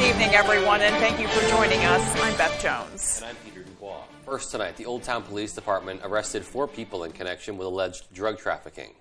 evening, everyone, and thank you for joining us. I'm Beth Jones. And I'm Peter Dubois. First tonight, the Old Town Police Department arrested 4 people in connection with alleged drug trafficking.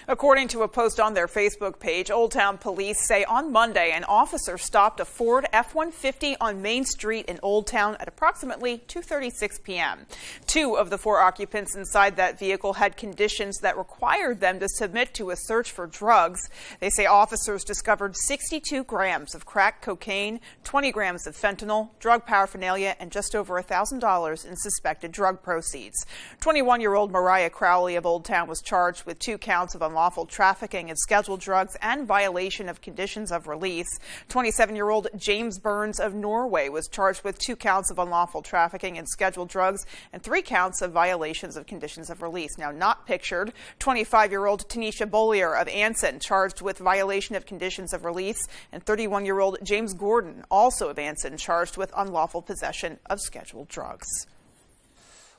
According to a post on their Facebook page, Old Town Police say on Monday an officer stopped a Ford F-150 on Main Street in Old Town at approximately 2:36 p.m. 2 of the 4 occupants inside that vehicle had conditions that required them to submit to a search for drugs. They say officers discovered 62 grams of crack cocaine, 20 grams of fentanyl, drug paraphernalia, and just over $1,000 in suspected drug proceeds. 21-year-old Mariah Crowley of Old Town was charged with 2 counts of unlawful trafficking and scheduled drugs and violation of conditions of release. 27-year-old James Burns of Norway was charged with 2 counts of unlawful trafficking and scheduled drugs and 3 counts of violations of conditions of release. Now not pictured, 25-year-old Tanisha Bollier of Anson charged with violation of conditions of release, and 31-year-old James Gordon, also of Anson, charged with unlawful possession of scheduled drugs.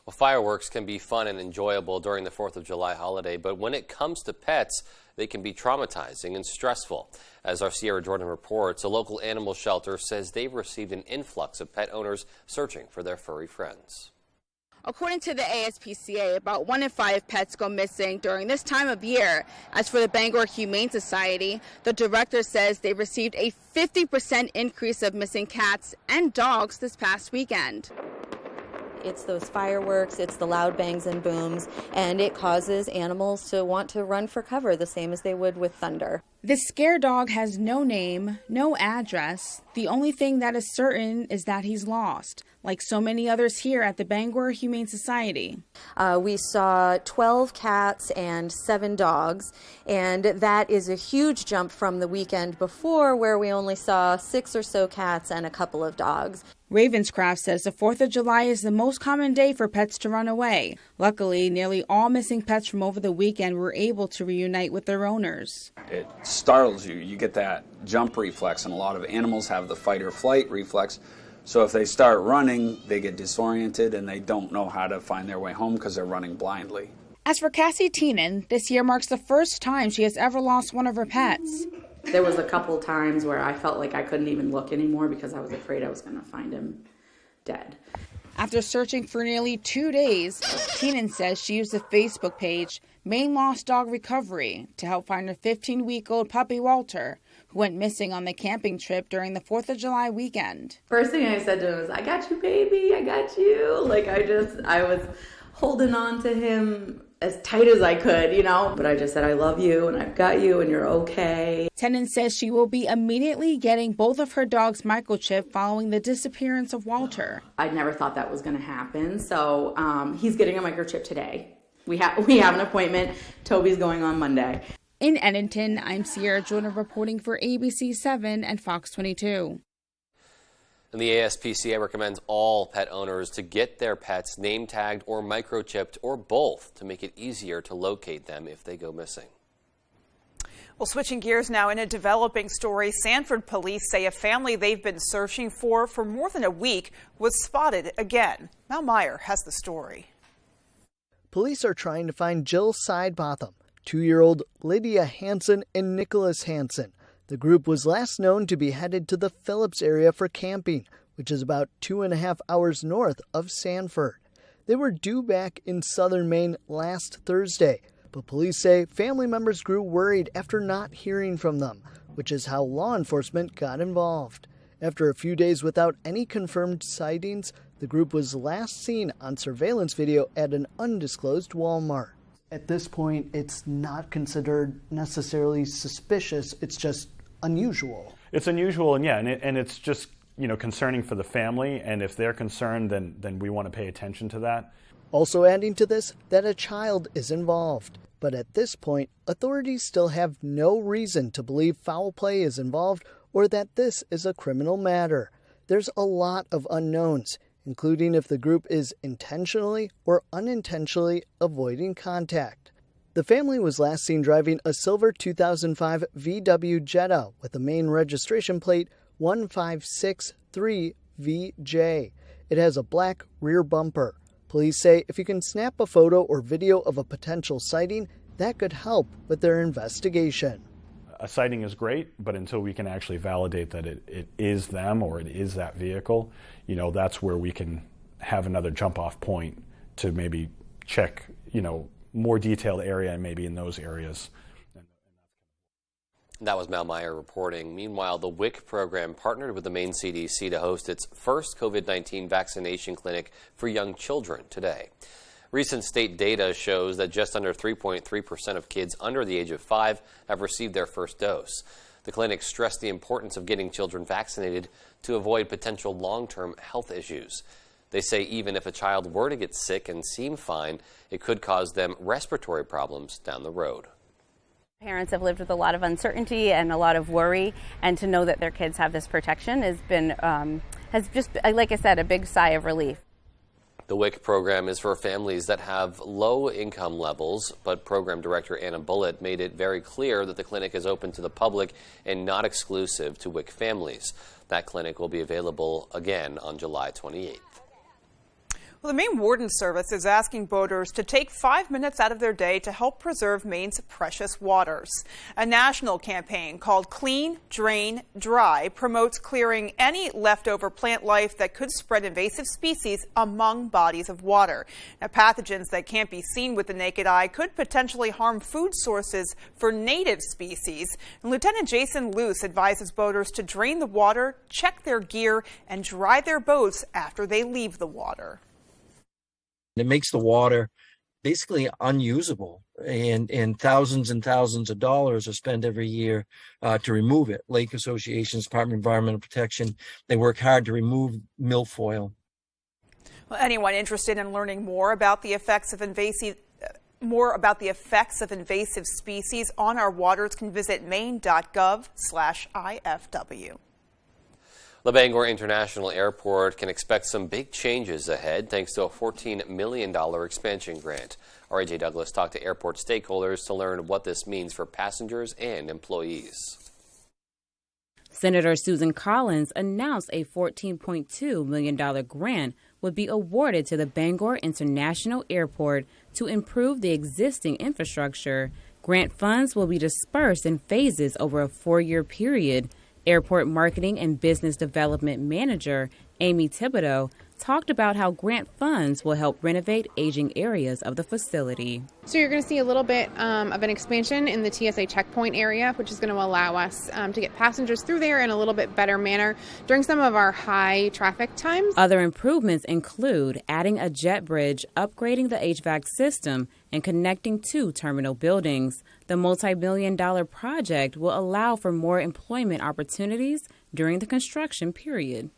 Well, fireworks can be fun and enjoyable during the 4th of July holiday, but when it comes to pets, they can be traumatizing and stressful. As our Sierra Jordan reports, a local animal shelter says they've received an influx of pet owners searching for their furry friends. According to the ASPCA, about 1 in 5 pets go missing during this time of year. As for the Bangor Humane Society, the director says they received a 50% increase of missing cats and dogs this past weekend. It's those fireworks, it's the loud bangs and booms, and it causes animals to want to run for cover the same as they would with thunder. This scare dog has no name, no address. The only thing that is certain is that he's lost, like so many others here at the Bangor Humane Society. We saw 12 cats and 7 dogs, and that is a huge jump from the weekend before where we only saw 6 or so cats and a couple of dogs. Ravenscraft says the 4th of July is the most common day for pets to run away. Luckily, nearly all missing pets from over the weekend were able to reunite with their owners. It startles you. You get that jump reflex, and a lot of animals have the fight or flight reflex. So if they start running, they get disoriented and they don't know how to find their way home because they're running blindly. As for Cassie Teenan, this year marks the first time she has ever lost one of her pets. There was a couple times where I felt like I couldn't even look anymore because I was afraid I was going to find him dead. After searching for nearly 2 days, Teenan says she used the Facebook page Maine Lost Dog Recovery to help find her 15-week-old puppy Walter, who went missing on the camping trip during the 4th of July weekend. First thing I said to him was, "I got you, baby, I got you." Like I was holding on to him as tight as I could, you know, but I just said, "I love you and I've got you and you're okay." Tennant says she will be immediately getting both of her dogs microchipped following the disappearance of Walter. I never thought that was going to happen, so he's getting a microchip today. We have an appointment. Toby's going on Monday. In Edenton, I'm Sierra Jordan reporting for ABC 7 and Fox 22. And the ASPCA recommends all pet owners to get their pets name tagged or microchipped or both to make it easier to locate them if they go missing. Well, switching gears now, in a developing story, Sanford police say a family they've been searching for more than a week was spotted again. Mal Meyer has the story. Police are trying to find Jill Sidebotham, 2-year-old Lydia Hansen, and Nicholas Hansen. The group was last known to be headed to the Phillips area for camping, which is about 2.5 hours north of Sanford. They were due back in southern Maine last Thursday, but police say family members grew worried after not hearing from them, which is how law enforcement got involved. After a few days without any confirmed sightings, the group was last seen on surveillance video at an undisclosed Walmart. At this point, it's not considered necessarily suspicious, it's just unusual. It's unusual, and it's just, concerning for the family, and if they're concerned, then we want to pay attention to that. Also adding to this, that a child is involved. But at this point, authorities still have no reason to believe foul play is involved or that this is a criminal matter. There's a lot of unknowns, including if the group is intentionally or unintentionally avoiding contact. The family was last seen driving a silver 2005 VW Jetta with a Maine registration plate 1563VJ. It has a black rear bumper. Police say if you can snap a photo or video of a potential sighting, that could help with their investigation. a sighting is great, but until we can actually validate that it is them or it is that vehicle, that's where we can have another jump-off point to maybe check, more detailed area and maybe in those areas. That was Mal Meyer reporting. Meanwhile, the WIC program partnered with the Maine CDC to host its first COVID-19 vaccination clinic for young children today. Recent state data shows that just under 3.3% of kids under the age of 5 have received their first dose. The clinic stressed the importance of getting children vaccinated to avoid potential long-term health issues. They say even if a child were to get sick and seem fine, it could cause them respiratory problems down the road. Parents have lived with a lot of uncertainty and a lot of worry, and to know that their kids have this protection has just, like I said, a big sigh of relief. The WIC program is for families that have low income levels, but program director Anna Bullitt made it very clear that the clinic is open to the public and not exclusive to WIC families. That clinic will be available again on July 28th. Well, the Maine Warden Service is asking boaters to take 5 minutes out of their day to help preserve Maine's precious waters. A national campaign called Clean, Drain, Dry promotes clearing any leftover plant life that could spread invasive species among bodies of water. Now, pathogens that can't be seen with the naked eye could potentially harm food sources for native species. And Lieutenant Jason Luce advises boaters to drain the water, check their gear, and dry their boats after they leave the water. It makes the water basically unusable, and thousands of dollars are spent every year to remove it. Lake associations, Department of Environmental Protection, they work hard to remove milfoil. Well, anyone interested in learning more about the effects of invasive species on our waters can visit maine.gov/IFW. The Bangor International Airport can expect some big changes ahead thanks to a $14 million expansion grant. Our A.J. Douglas talked to airport stakeholders to learn what this means for passengers and employees. Senator Susan Collins announced a $14.2 million grant would be awarded to the Bangor International Airport to improve the existing infrastructure. Grant funds will be dispersed in phases over a 4-year period. Airport Marketing and Business Development Manager Amy Thibodeau talked about how grant funds will help renovate aging areas of the facility. So you're going to see a little bit of an expansion in the TSA checkpoint area, which is going to allow us to get passengers through there in a little bit better manner during some of our high traffic times. Other improvements include adding a jet bridge, upgrading the HVAC system, and connecting 2 terminal buildings. The multi-million-dollar project will allow for more employment opportunities during the construction period.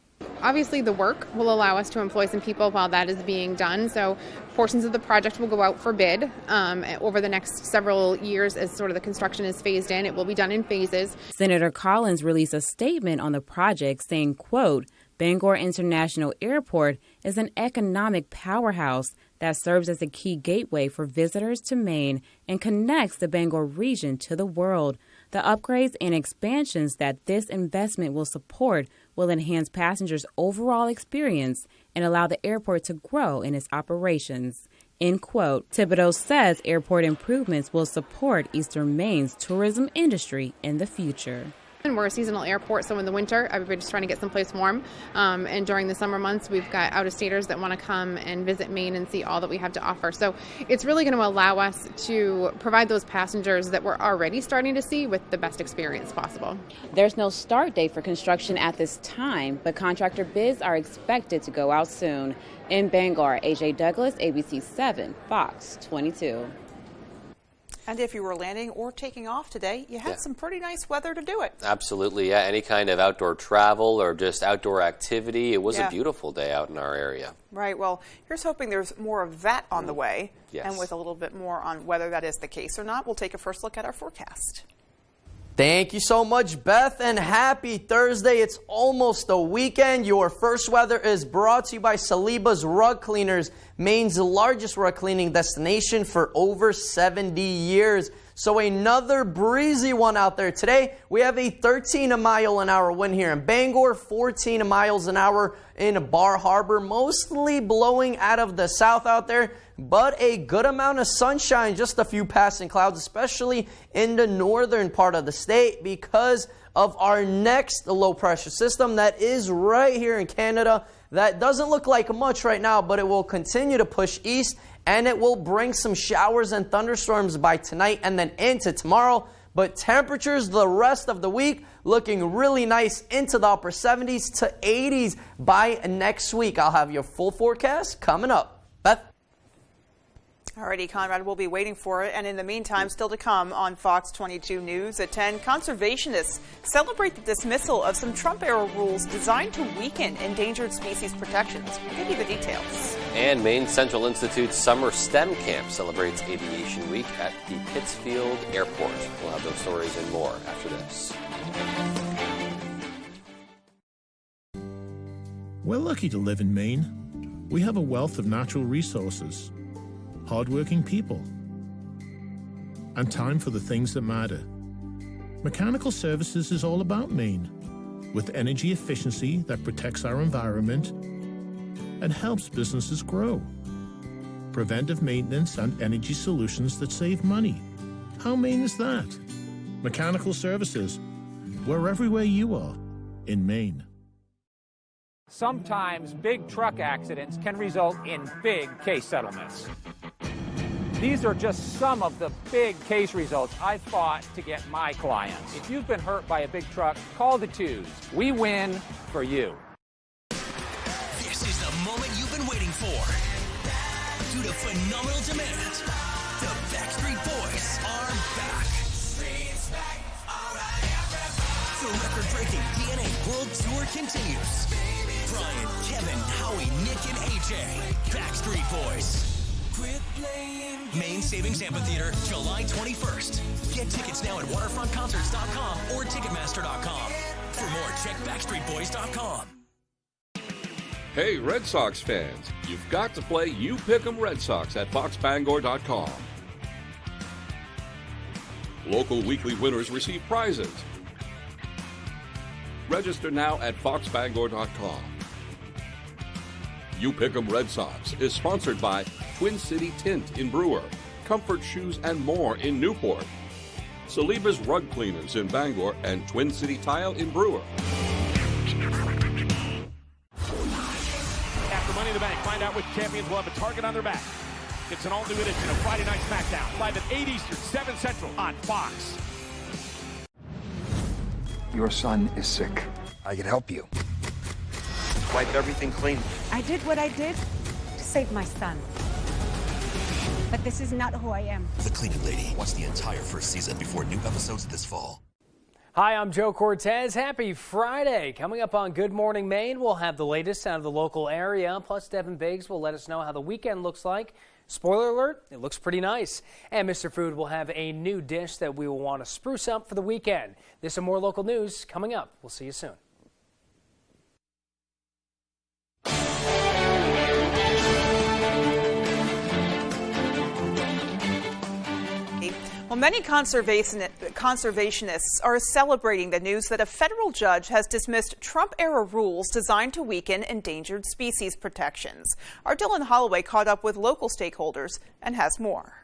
Obviously, the work will allow us to employ some people while that is being done. So portions of the project will go out for bid over the next several years as sort of the construction is phased in. It will be done in phases. Senator Collins released a statement on the project saying, quote, Bangor International Airport is an economic powerhouse that serves as a key gateway for visitors to Maine and connects the Bangor region to the world. The upgrades and expansions that this investment will support will enhance passengers' overall experience and allow the airport to grow in its operations. End quote. Thibodeau says airport improvements will support Eastern Maine's tourism industry in the future. And we're a seasonal airport, so in the winter, everybody's trying to get someplace warm. And during the summer months, we've got out-of-staters that want to come and visit Maine and see all that we have to offer. So it's really going to allow us to provide those passengers that we're already starting to see with the best experience possible. There's no start date for construction at this time, but contractor bids are expected to go out soon. In Bangor, A.J. Douglas, ABC 7, Fox 22. And if you were landing or taking off today, you had some pretty nice weather to do it. Absolutely, yeah. Any kind of outdoor travel or just outdoor activity, it was a beautiful day out in our area. Right. Well, here's hoping there's more of that on the way. Yes. And with a little bit more on whether that is the case or not, we'll take a first look at our forecast. Thank you so much, Beth, and happy Thursday. It's almost the weekend. Your first weather is brought to you by Saliba's Rug Cleaners, Maine's largest rug cleaning destination for over 70 years. So another breezy one out there. Today, we have a 13-mile-an-hour wind here in Bangor, 14 miles an hour in Bar Harbor, mostly blowing out of the south out there, but a good amount of sunshine, just a few passing clouds, especially in the northern part of the state because of our next low-pressure system that is right here in Canada. That doesn't look like much right now, but it will continue to push east, and it will bring some showers and thunderstorms by tonight and then into tomorrow. But temperatures the rest of the week looking really nice into the upper 70s to 80s by next week. I'll have your full forecast coming up. Beth? Alrighty, Conrad, we'll be waiting for it. And in the meantime, still to come on Fox 22 News at 10, conservationists celebrate the dismissal of some Trump-era rules designed to weaken endangered species protections. We'll give you the details. And Maine Central Institute's summer STEM camp celebrates Aviation Week at the Pittsfield Airport. We'll have those stories and more after this. We're lucky to live in Maine. We have a wealth of natural resources, hardworking people, and time for the things that matter. Mechanical Services is all about Maine, with energy efficiency that protects our environment and helps businesses grow. Preventive maintenance and energy solutions that save money. How Maine is that? Mechanical Services. We're everywhere you are in Maine. Sometimes big truck accidents can result in big case settlements. These are just some of the big case results I fought to get my clients. If you've been hurt by a big truck, call the twos. We win for you. This is the moment you've been waiting for. Due to phenomenal demand, the Backstreet Boys are back. The record-breaking DNA World Tour continues. Brian, Kevin, Howie, Nick, and AJ. Backstreet Boys. Maine Savings Amphitheater, July 21st. Get tickets now at waterfrontconcerts.com or Ticketmaster.com. For more, check backstreetboys.com. Hey, Red Sox fans, you've got to play You Pick 'em Red Sox at foxbangor.com. Local weekly winners receive prizes. Register now at foxbangor.com. You Pick 'em Red Sox is sponsored by Twin City Tint in Brewer, Comfort Shoes and More in Newport, Saliba's Rug Cleaners in Bangor, and Twin City Tile in Brewer. After Money in the Bank, find out which champions will have a target on their back. It's an all-new edition of Friday Night SmackDown, live at 8 Eastern, 7 Central on Fox. Your son is sick. I can help you. Wipe everything clean. I did what I did to save my son. But this is not who I am. The Cleaning Lady. Watch the entire first season before new episodes this fall. Hi, I'm Joe Cortez. Happy Friday. Coming up on Good Morning Maine, we'll have the latest out of the local area. Plus, Devin Biggs will let us know how the weekend looks like. Spoiler alert, it looks pretty nice. And Mr. Food will have a new dish that we will want to spruce up for the weekend. This and more local news coming up. We'll see you soon. Well, many conservationists are celebrating the news that a federal judge has dismissed Trump-era rules designed to weaken endangered species protections. Our Dylan Holloway caught up with local stakeholders and has more.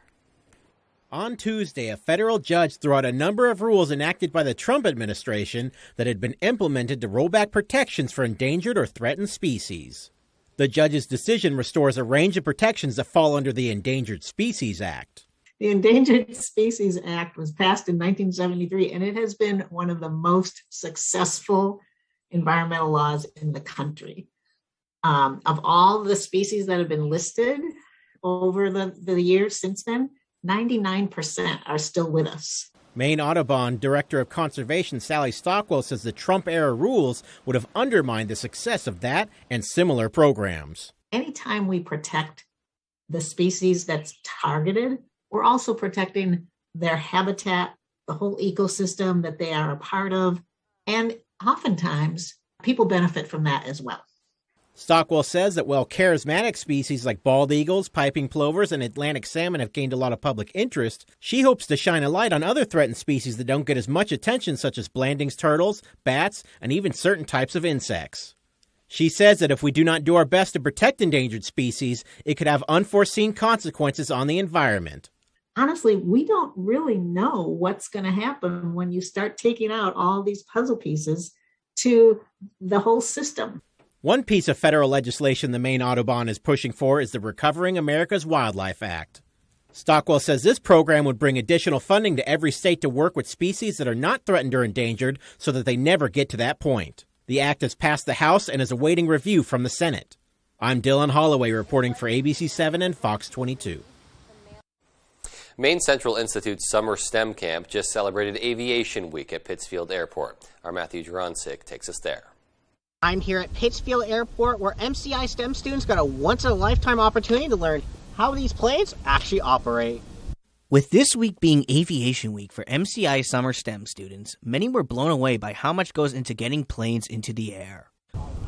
On Tuesday, a federal judge threw out a number of rules enacted by the Trump administration that had been implemented to roll back protections for endangered or threatened species. The judge's decision restores a range of protections that fall under the Endangered Species Act. The Endangered Species Act was passed in 1973, and it has been one of the most successful environmental laws in the country. Of all the species that have been listed over the years since then, 99% are still with us. Maine Audubon Director of Conservation Sally Stockwell says the Trump-era rules would have undermined the success of that and similar programs. Anytime we protect the species that's targeted, we're also protecting their habitat, the whole ecosystem that they are a part of, and oftentimes people benefit from that as well. Stockwell says that while charismatic species like bald eagles, piping plovers, and Atlantic salmon have gained a lot of public interest, she hopes to shine a light on other threatened species that don't get as much attention, such as Blanding's turtles, bats, and even certain types of insects. She says that if we do not do our best to protect endangered species, it could have unforeseen consequences on the environment. Honestly, we don't really know what's going to happen when you start taking out all these puzzle pieces to the whole system. One piece of federal legislation the Maine Audubon is pushing for is the Recovering America's Wildlife Act. Stockwell says this program would bring additional funding to every state to work with species that are not threatened or endangered so that they never get to that point. The act has passed the House and is awaiting review from the Senate. I'm Dylan Holloway reporting for ABC7 and Fox 22. Maine Central Institute's Summer STEM Camp just celebrated Aviation Week at Pittsfield Airport. Our Matthew Juroncic takes us there. I'm here at Pittsfield Airport, where MCI STEM students got a once-in-a-lifetime opportunity to learn how these planes actually operate. With this week being Aviation Week for MCI summer STEM students, many were blown away by how much goes into getting planes into the air.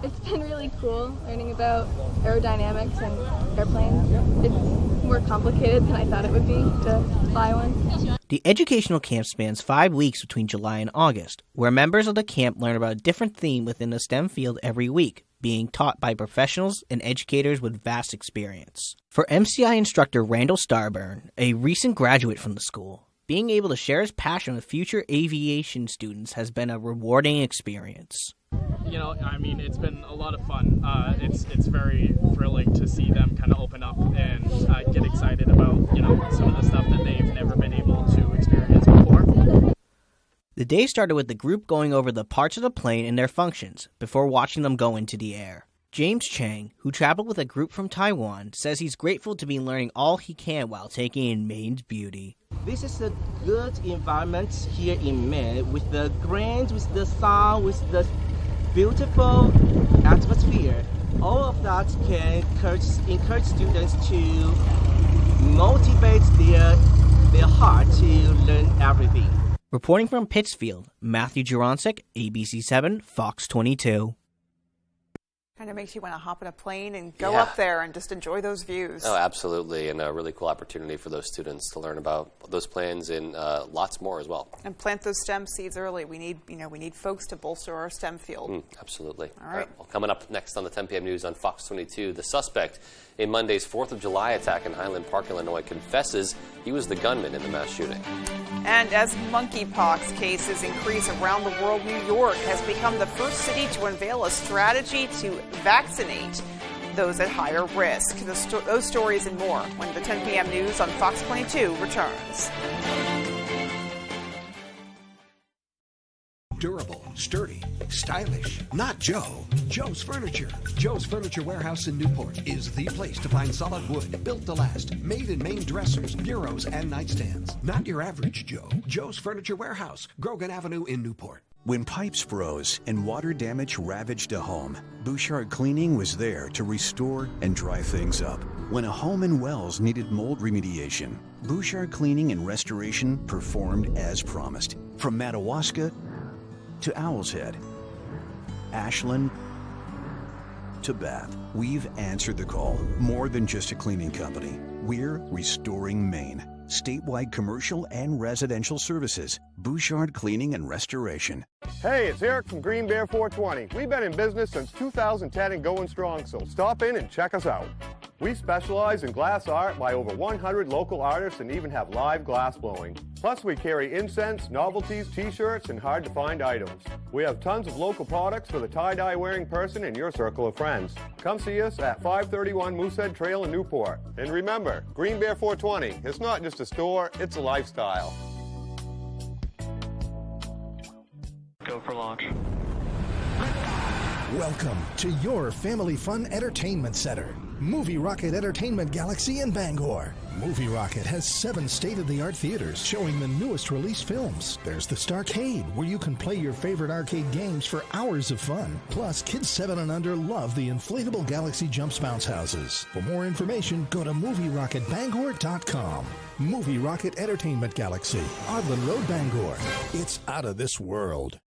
It's been really cool learning about aerodynamics and airplanes. It's more complicated than I thought it would be to fly one. The educational camp spans 5 weeks between July and August, where members of the camp learn about a different theme within the STEM field every week, being taught by professionals and educators with vast experience. For MCI instructor Randall Starburn, a recent graduate from the school, being able to share his passion with future aviation students has been a rewarding experience. You know, I mean, it's been a lot of fun. It's very thrilling to see them kind of open up and get excited about, you know, some of the stuff that they've never been able to experience before. The day started with the group going over the parts of the plane and their functions before watching them go into the air. James Chang, who traveled with a group from Taiwan, says he's grateful to be learning all he can while taking in Maine's beauty. This is a good environment here in Maine, with the grand, with the sun, with the beautiful atmosphere. All of that can encourage students to motivate their heart to learn everything. Reporting from Pittsfield, Matthew Juroncic, ABC7, Fox 22. Kind of makes you want to hop in a plane and go up there and just enjoy those views. Oh, absolutely, and a really cool opportunity for those students to learn about those plans and lots more as well. And plant those STEM seeds early. We need folks to bolster our STEM field. Absolutely. All right. Well, coming up next on the 10 p.m. news on Fox 22, the suspect in Monday's 4th of July attack in Highland Park, Illinois, confesses he was the gunman in the mass shooting. And as monkeypox cases increase around the world, New York has become the first city to unveil a strategy to vaccinate those at higher risk. Those stories and more when the 10 p.m. news on Fox 22 returns. Durable, sturdy, stylish. Not Joe. Joe's Furniture. Joe's Furniture Warehouse in Newport is the place to find solid wood, built to last, made in Maine dressers, bureaus, and nightstands. Not your average Joe. Joe's Furniture Warehouse, Grogan Avenue in Newport. When pipes froze and water damage ravaged a home, Bouchard Cleaning was there to restore and dry things up. When a home in Wells needed mold remediation, Bouchard Cleaning and Restoration performed as promised. From Madawaska to Owl's Head, Ashland to Bath, we've answered the call. More than just a cleaning company, we're restoring Maine. Statewide commercial and residential services. Bouchard Cleaning and Restoration. Hey, it's Eric from Green Bear 420. We've been in business since 2010 and going strong, so stop in and check us out. We specialize in glass art by over 100 local artists and even have live glass blowing. Plus, we carry incense, novelties, t-shirts, and hard-to-find items. We have tons of local products for the tie-dye wearing person in your circle of friends. Come see us at 531 Moosehead Trail in Newport. And remember, Green Bear 420, it's not just a store, it's a lifestyle. Go for launch. Welcome to your family fun entertainment center. Movie Rocket Entertainment Galaxy in Bangor. Movie Rocket has 7 state-of-the-art theaters showing the newest release films. There's the Starcade, where you can play your favorite arcade games for hours of fun. Plus, kids 7 and under love the inflatable Galaxy Jumps bounce houses. For more information, go to MovieRocketBangor.com. Movie Rocket Entertainment Galaxy, Ardland Road, Bangor. It's out of this world.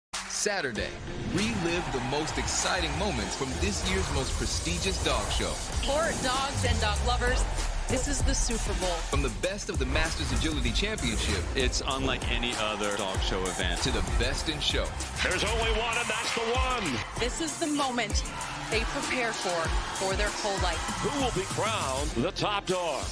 Saturday, relive the most exciting moments from this year's most prestigious dog show. For dogs and dog lovers, this is the Super Bowl. From the best of the Masters Agility Championship, it's unlike any other dog show event, to the best in show. There's only one, and that's the one. This is the moment they prepare for their whole life. Who will be crowned the top dog?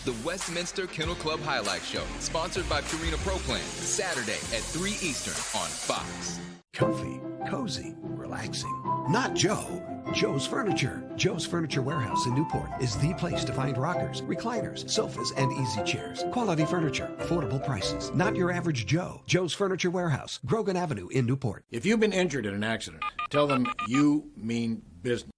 The Westminster Kennel Club Highlight Show, sponsored by Purina Pro Plan, Saturday at 3 Eastern on Fox. Comfy, cozy, relaxing. Not Joe. Joe's Furniture. Joe's Furniture Warehouse in Newport is the place to find rockers, recliners, sofas, and easy chairs. Quality furniture, affordable prices. Not your average Joe. Joe's Furniture Warehouse, Grogan Avenue in Newport. If you've been injured in an accident, tell them you mean business.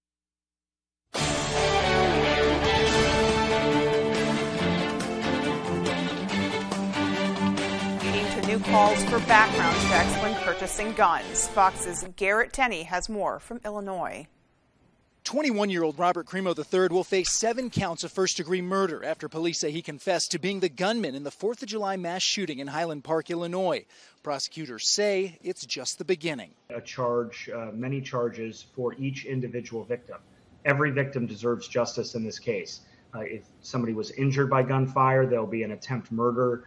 New calls for background checks when purchasing guns. Fox's Garrett Tenney has more from Illinois. 21-year-old Robert Cremo III will face 7 counts of first-degree murder after police say he confessed to being the gunman in the 4th of July mass shooting in Highland Park, Illinois. Prosecutors say it's just the beginning. Many charges for each individual victim. Every victim deserves justice in this case. If somebody was injured by gunfire, there'll be an attempt murder,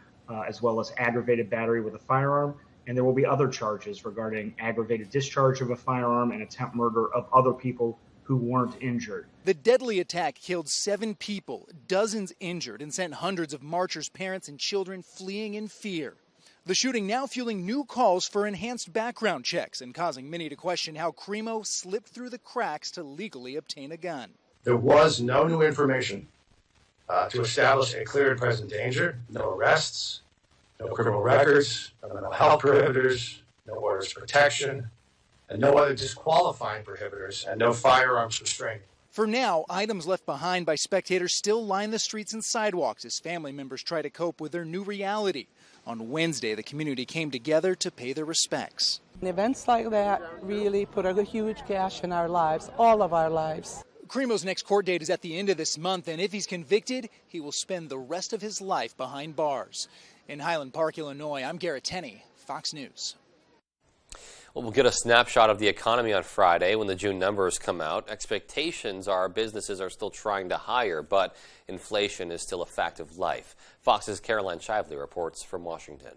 as well as aggravated battery with a firearm. And there will be other charges regarding aggravated discharge of a firearm and attempt murder of other people who weren't injured. The deadly attack killed 7 people, dozens injured, and sent hundreds of marchers, parents, and children fleeing in fear. The shooting now fueling new calls for enhanced background checks and causing many to question how Cremo slipped through the cracks to legally obtain a gun. There was no new information to establish a clear and present danger, no arrests, no criminal records, no mental health prohibitors, no orders of protection, and no other disqualifying prohibitors, and no firearms restraint. For now, items left behind by spectators still line the streets and sidewalks as family members try to cope with their new reality. On Wednesday, the community came together to pay their respects. Events like that really put a huge gash in our lives, all of our lives. Cremo's next court date is at the end of this month, and if he's convicted, he will spend the rest of his life behind bars. In Highland Park, Illinois, I'm Garrett Tenney, Fox News. Well, we'll get a snapshot of the economy on Friday when the June numbers come out. Expectations are businesses are still trying to hire, but inflation is still a fact of life. Fox's Caroline Shively reports from Washington.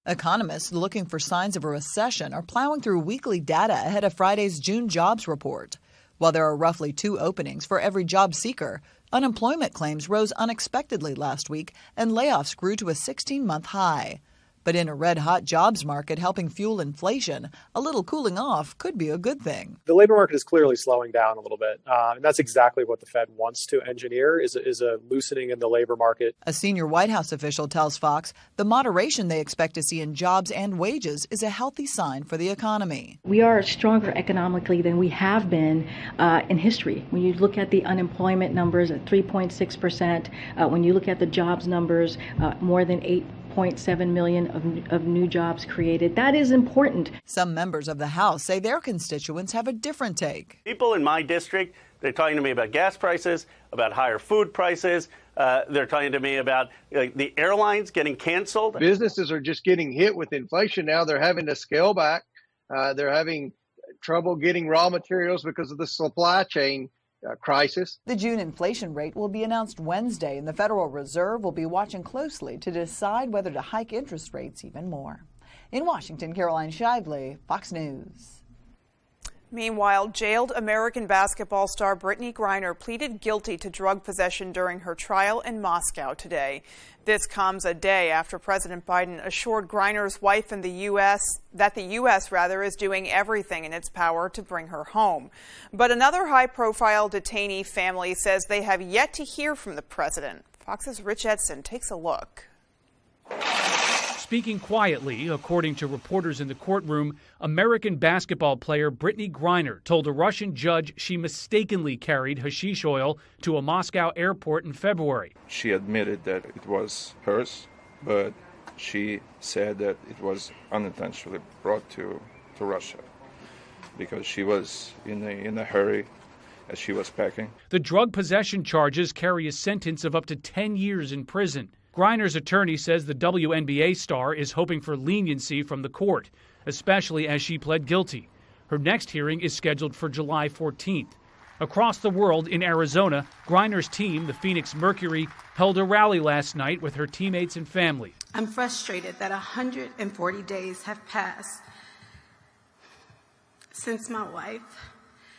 Economists looking for signs of a recession are plowing through weekly data ahead of Friday's June jobs report. While there are roughly 2 openings for every job seeker, unemployment claims rose unexpectedly last week and layoffs grew to a 16-month high. But in a red-hot jobs market helping fuel inflation, a little cooling off could be a good thing. The labor market is clearly slowing down a little bit, and that's exactly what the Fed wants to engineer, is a loosening in the labor market. A senior White House official tells Fox the moderation they expect to see in jobs and wages is a healthy sign for the economy. We are stronger economically than we have been in history. When you look at the unemployment numbers at 3.6%, when you look at the jobs numbers, more than 8.7 million of new jobs created. That is important. Some members of the House say their constituents have a different take. People in my district, they're talking to me about gas prices, about higher food prices. They're talking to me about the airlines getting canceled. Businesses are just getting hit with inflation now. They're having to scale back. They're having trouble getting raw materials because of the supply chain crisis. The June inflation rate will be announced Wednesday, and the Federal Reserve will be watching closely to decide whether to hike interest rates even more. In Washington, Caroline Shively, Fox News. Meanwhile, jailed American basketball star Brittany Griner pleaded guilty to drug possession during her trial in Moscow today. This comes a day after President Biden assured Griner's wife in the U.S. that the U.S. is doing everything in its power to bring her home. But another high-profile detainee family says they have yet to hear from the president. Fox's Rich Edson takes a look. Speaking quietly, according to reporters in the courtroom, American basketball player Brittany Griner told a Russian judge she mistakenly carried hashish oil to a Moscow airport in February. She admitted that it was hers, but she said that it was unintentionally brought to Russia because she was in a hurry as she was packing. The drug possession charges carry a sentence of up to 10 years in prison. Griner's attorney says the WNBA star is hoping for leniency from the court, especially as she pled guilty. Her next hearing is scheduled for July 14th. Across the world, in Arizona, Griner's team, the Phoenix Mercury, held a rally last night with her teammates and family. I'm frustrated that 140 days have passed since my wife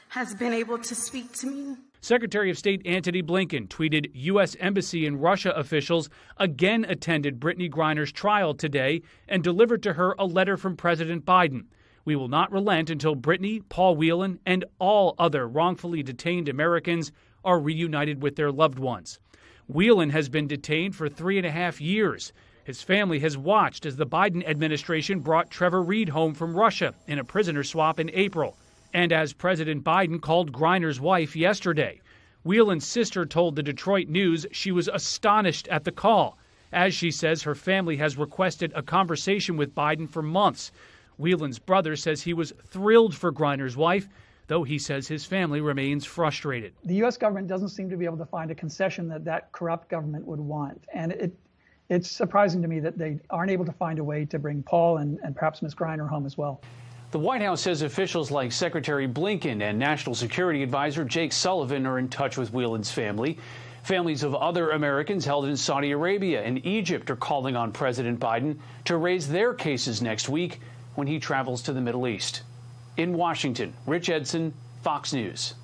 has been able to speak to me. Secretary of State Antony Blinken tweeted U.S. Embassy and Russia officials again attended Brittany Griner's trial today and delivered to her a letter from President Biden. We will not relent until Brittany, Paul Whelan, and all other wrongfully detained Americans are reunited with their loved ones. Whelan has been detained for 3.5 years. His family has watched as the Biden administration brought Trevor Reed home from Russia in a prisoner swap in April. And as President Biden called Griner's wife yesterday, Whelan's sister told the Detroit News she was astonished at the call. As she says, her family has requested a conversation with Biden for months. Whelan's brother says he was thrilled for Griner's wife, though he says his family remains frustrated. The U.S. government doesn't seem to be able to find a concession that corrupt government would want. And it's surprising to me that they aren't able to find a way to bring Paul and perhaps Ms. Griner home as well. The White House says officials like Secretary Blinken and National Security Advisor Jake Sullivan are in touch with Whelan's family. Families of other Americans held in Saudi Arabia and Egypt are calling on President Biden to raise their cases next week when he travels to the Middle East. In Washington, Rich Edson, Fox News.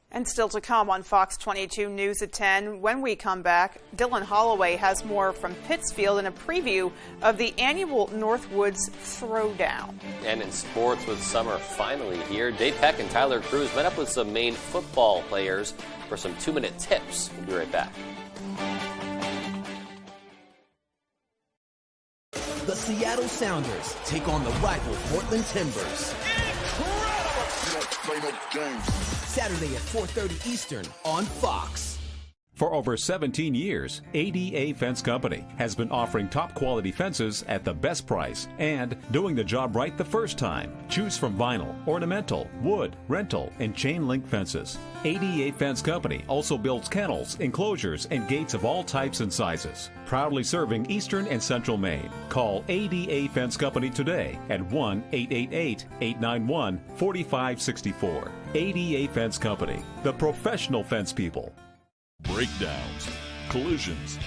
And still to come on Fox 22 News at 10. When we come back, Dylan Holloway has more from Pittsfield and a preview of the annual Northwoods Throwdown. And in sports, with summer finally here, Dave Peck and Tyler Cruz met up with some Maine football players for some 2-minute tips. We'll be right back. The Seattle Sounders take on the rival Portland Timbers. Saturday at 4:30 Eastern on Fox. For over 17 years, ADA Fence Company has been offering top quality fences at the best price and doing the job right the first time. Choose from vinyl, ornamental, wood, rental, and chain link fences. ADA Fence Company also builds kennels, enclosures, and gates of all types and sizes. Proudly serving Eastern and Central Maine. Call ADA Fence Company today at 1-888-891-4564. ADA Fence Company, the professional fence people. Breakdowns, collisions,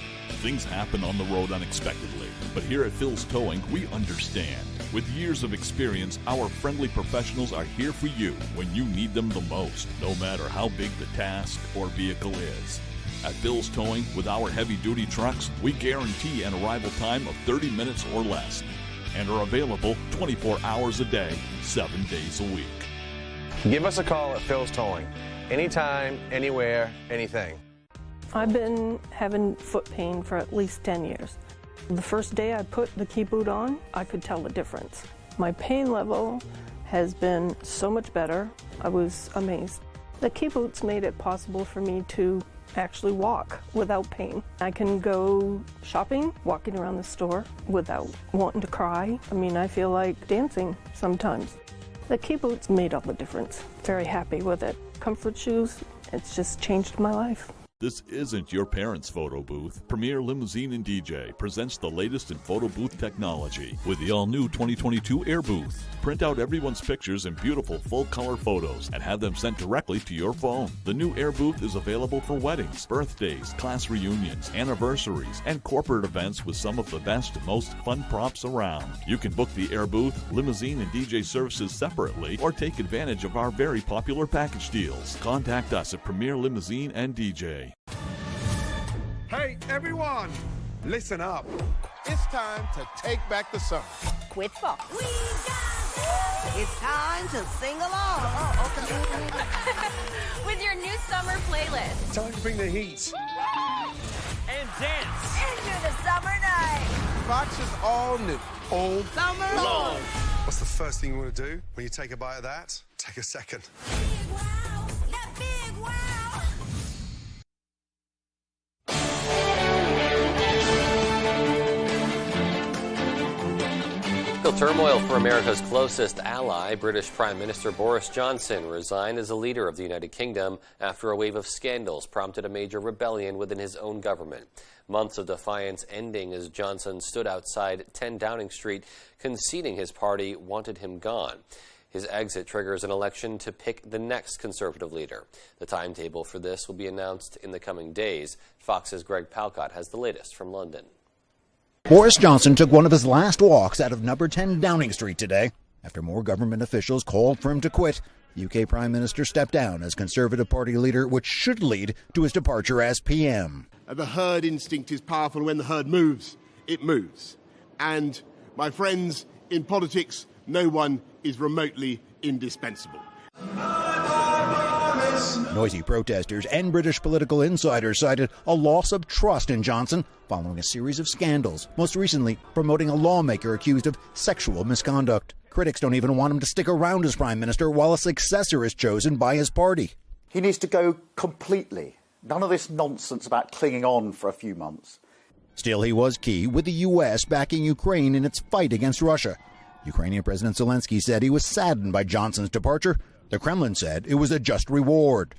things happen on the road unexpectedly. But here at Phil's Towing, we understand. With years of experience, our friendly professionals are here for you when you need them the most, no matter how big the task or vehicle is. At Phil's Towing, with our heavy-duty trucks, we guarantee an arrival time of 30 minutes or less and are available 24 hours a day, 7 days a week. Give us a call at Phil's Towing. Anytime, anywhere, anything. I've been having foot pain for at least 10 years. The first day I put the key boot on, I could tell the difference. My pain level has been so much better. I was amazed. The key boots made it possible for me to actually walk without pain. I can go shopping, walking around the store without wanting to cry. I mean, I feel like dancing sometimes. The key boots made all the difference. Very happy with it. Comfort shoes, it's just changed my life. This isn't your parents' photo booth. Premier Limousine and DJ presents the latest in photo booth technology with the all-new 2022 Air Booth. Print out everyone's pictures in beautiful full-color photos and have them sent directly to your phone. The new Air Booth is available for weddings, birthdays, class reunions, anniversaries, and corporate events with some of the best and most fun props around. You can book the Air Booth, Limousine, and DJ services separately or take advantage of our very popular package deals. Contact us at Premier Limousine and DJ. Hey, everyone, listen up. It's time to take back the summer. Quit Fox. It's time to sing along. With your new summer playlist. Time to bring the heat. And dance. Into the summer night. Fox is all new. All summer long. What's the first thing you want to do when you take a bite of that? Take a second. Big wow. That big wow. Political turmoil for America's closest ally. British Prime Minister Boris Johnson resigned as the leader of the United Kingdom after a wave of scandals prompted a major rebellion within his own government. Months of defiance ending as Johnson stood outside 10 Downing Street, conceding his party wanted him gone. His exit triggers an election to pick the next Conservative leader. The timetable for this will be announced in the coming days. Fox's Greg Palcott has the latest from London. Boris Johnson took one of his last walks out of number 10 Downing Street today. After more government officials called for him to quit, the UK Prime Minister stepped down as Conservative Party leader, which should lead to his departure as PM. The herd instinct is powerful. When the herd moves, it moves. And, my friends, in politics, no one is remotely indispensable. Noisy protesters and British political insiders cited a loss of trust in Johnson following a series of scandals, most recently promoting a lawmaker accused of sexual misconduct. Critics don't even want him to stick around as Prime Minister while a successor is chosen by his party. He needs to go completely. None of this nonsense about clinging on for a few months. Still, he was key, with the U.S. backing Ukraine in its fight against Russia. Ukrainian President Zelensky said he was saddened by Johnson's departure. The Kremlin said it was a just reward.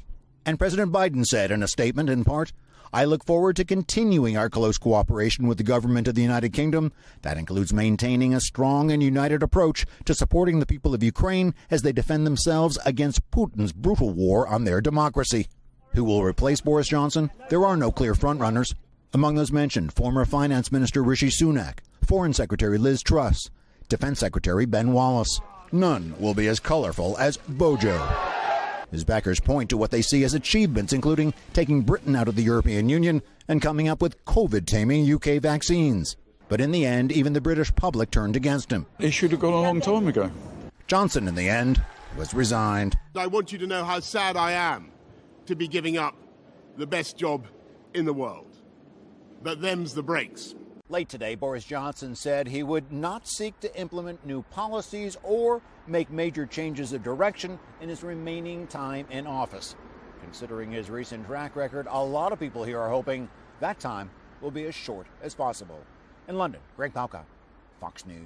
And President Biden said in a statement, in part, "I look forward to continuing our close cooperation with the government of the United Kingdom. That includes maintaining a strong and united approach to supporting the people of Ukraine as they defend themselves against Putin's brutal war on their democracy." Who will replace Boris Johnson? There are no clear frontrunners. Among those mentioned, former Finance Minister Rishi Sunak, Foreign Secretary Liz Truss, Defense Secretary Ben Wallace. None will be as colorful as Bojo. His backers point to what they see as achievements, including taking Britain out of the European Union and coming up with COVID-taming UK vaccines. But in the end, even the British public turned against him. He should have gone a long time ago. Johnson, in the end, was resigned. I want you to know how sad I am to be giving up the best job in the world. But them's the breaks. Late today, Boris Johnson said he would not seek to implement new policies or make major changes of direction in his remaining time in office. Considering his recent track record, a lot of people here are hoping that time will be as short as possible. In London, Greg Palcott, Fox News.